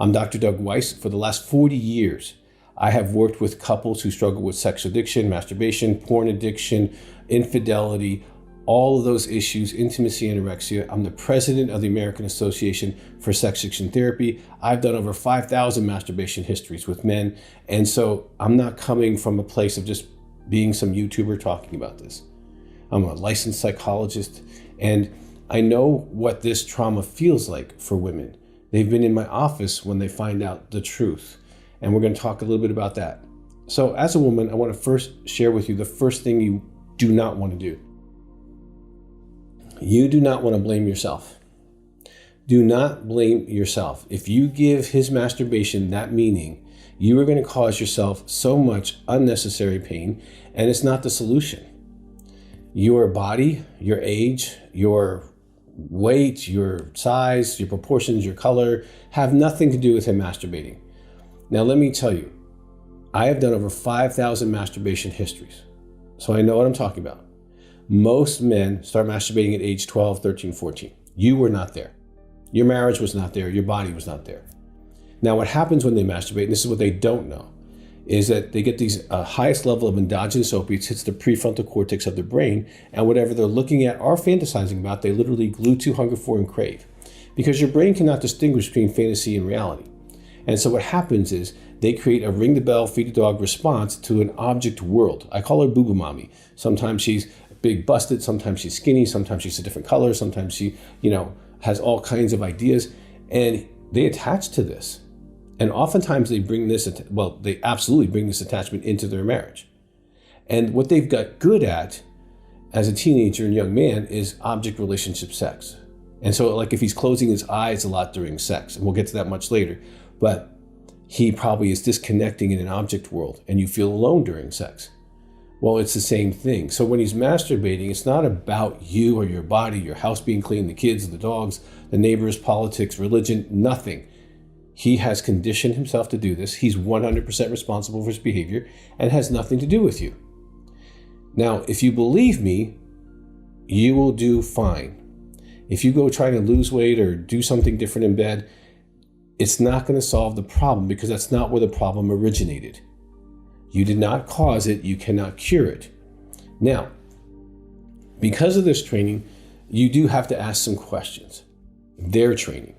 I'm Dr. Doug Weiss. For the last 40 years, I have worked with couples who struggle with sex addiction, masturbation, porn addiction, infidelity, all of those issues, intimacy, anorexia. I'm the president of the American Association for Sex Addiction Therapy. I've done over 5,000 masturbation histories with men. And so I'm not coming from a place of just being some YouTuber talking about this. I'm a licensed psychologist, and I know what this trauma feels like for women. They've been in my office when they find out the truth. And we're going to talk a little bit about that. So as a woman, I want to first share with you the first thing you do not want to do. You do not want to blame yourself. Do not blame yourself. If you give his masturbation that meaning, you are going to cause yourself so much unnecessary pain, and it's not the solution. Your body, your age, your weight, your size, your proportions, your color have nothing to do with him masturbating. Now, let me tell you, I have done over 5,000 masturbation histories, so I know what I'm talking about. Most men start masturbating at age 12, 13, 14. You were not there. Your marriage was not there. Your body was not there. Now, what happens when they masturbate, and this is what they don't know, is that they get these highest level of endogenous opiates, hits the prefrontal cortex of their brain, and whatever they're looking at or fantasizing about, they literally glue to, hunger for, and crave. Because your brain cannot distinguish between fantasy and reality. And so what happens is they create a ring the bell, feed the dog response to an object world. I call her boo-boo mommy. Sometimes she's big busted, sometimes she's skinny, sometimes she's a different color, sometimes she, has all kinds of ideas, and they attach to this. And oftentimes they bring this, they absolutely bring this attachment into their marriage. And what they've got good at as a teenager and young man is object relationship sex. And so like if he's closing his eyes a lot during sex, and we'll get to that much later, but he probably is disconnecting in an object world and you feel alone during sex. Well, it's the same thing. So when he's masturbating, it's not about you or your body, your house being clean, the kids, the dogs, the neighbors, politics, religion, nothing. He has conditioned himself to do this. He's 100% responsible for his behavior and has nothing to do with you. Now, if you believe me, you will do fine. If you go try to lose weight or do something different in bed, it's not going to solve the problem because that's not where the problem originated. You did not cause it. You cannot cure it. Now, because of this training, you do have to ask some questions. Their training.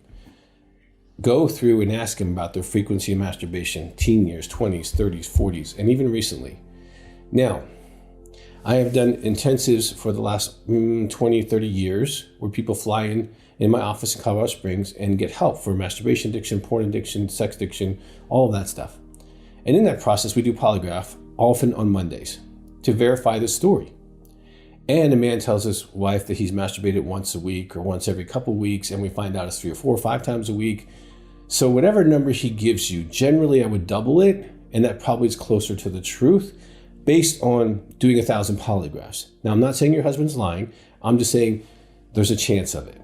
Go through and ask them about their frequency of masturbation, teen years, 20s, 30s, 40s, and even recently. Now, I have done intensives for the last 20, 30 years where people fly in my office in Colorado Springs and get help for masturbation addiction, porn addiction, sex addiction, all of that stuff. And in that process, we do polygraph, often on Mondays, to verify the story. And a man tells his wife that he's masturbated once a week or once every couple weeks, and we find out it's 3 or 4 or 5 times a week. So whatever number he gives you, generally I would double it, and that probably is closer to the truth based on doing 1,000 polygraphs. Now, I'm not saying your husband's lying. I'm just saying there's a chance of it.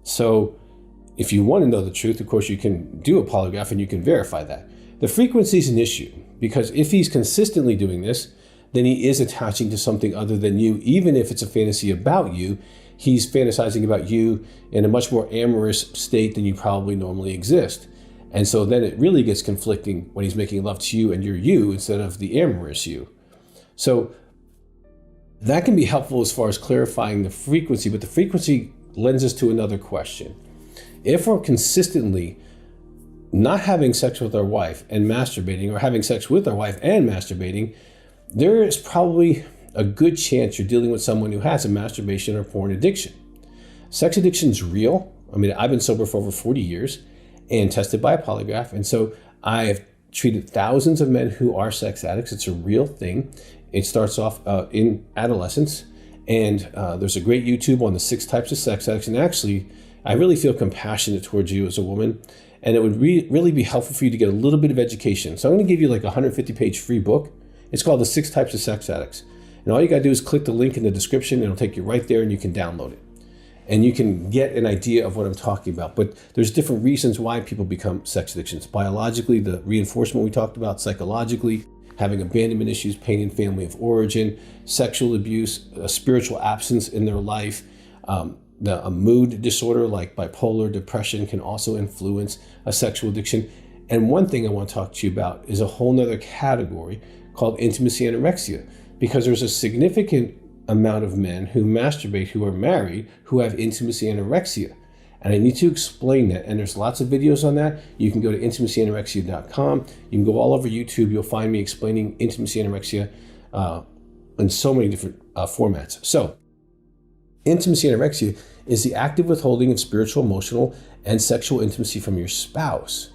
So if you want to know the truth, of course, you can do a polygraph and you can verify that. The frequency is an issue because if he's consistently doing this, then he is attaching to something other than you. Even if it's a fantasy about you, he's fantasizing about you in a much more amorous state than you probably normally exist. And so then it really gets conflicting when he's making love to you and you're you instead of the amorous you. So that can be helpful as far as clarifying the frequency, but the frequency lends us to another question. If we're consistently not having sex with our wife and masturbating, or having sex with our wife and masturbating, there is probably a good chance you're dealing with someone who has a masturbation or porn addiction. Sex addiction is real. I mean, I've been sober for over 40 years and tested by a polygraph. And so I have treated thousands of men who are sex addicts. It's a real thing. It starts off in adolescence. And there's a great YouTube on the 6 types of sex addicts. And actually, I really feel compassionate towards you as a woman. And it would really be helpful for you to get a little bit of education. So I'm going to give you like a 150-page free book. It's called The 6 Types of Sex Addicts. And all you got to do is click the link in the description. And it'll take you right there and you can download it. And you can get an idea of what I'm talking about. But there's different reasons why people become sex addictions. Biologically, the reinforcement we talked about, psychologically, having abandonment issues, pain in family of origin, sexual abuse, a spiritual absence in their life, a mood disorder like bipolar depression can also influence a sexual addiction. And one thing I want to talk to you about is a whole nother category called intimacy anorexia, because there's a significant amount of men who masturbate, who are married, who have intimacy anorexia. And I need to explain that. And there's lots of videos on that. You can go to intimacyanorexia.com. You can go all over YouTube. You'll find me explaining intimacy anorexia in so many different formats. So intimacy anorexia is the active withholding of spiritual, emotional, and sexual intimacy from your spouse.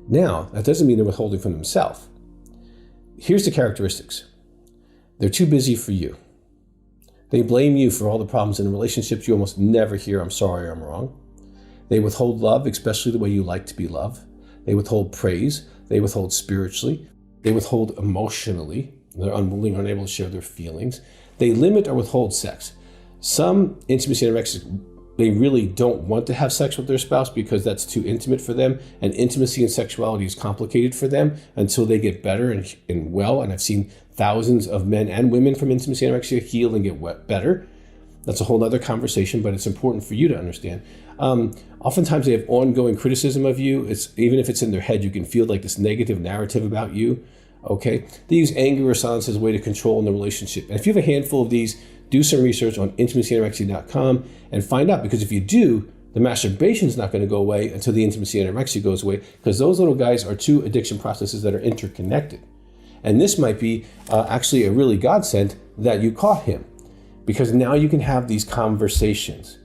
Now, that doesn't mean they're withholding from themselves. Here's the characteristics. They're too busy for you. They blame you for all the problems in the relationships. You almost never hear, I'm sorry, I'm wrong. They withhold love, especially the way you like to be loved. They withhold praise. They withhold spiritually. They withhold emotionally. They're unwilling or unable to share their feelings. They limit or withhold sex. Some intimacy anorexics, they really don't want to have sex with their spouse because that's too intimate for them. And intimacy and sexuality is complicated for them until they get better and well. And I've seen thousands of men and women from intimacy anorexia heal and get better. That's a whole other conversation, but it's important for you to understand. Oftentimes they have ongoing criticism of you. Even if it's in their head, you can feel like this negative narrative about you. Okay. They use anger or silence as a way to control in the relationship. And if you have a handful of these, do some research on intimacyanorexia.com and find out, because if you do, the masturbation is not going to go away until the intimacy anorexia goes away, because those little guys are two addiction processes that are interconnected. And this might be actually a really godsend that you caught him, because now you can have these conversations.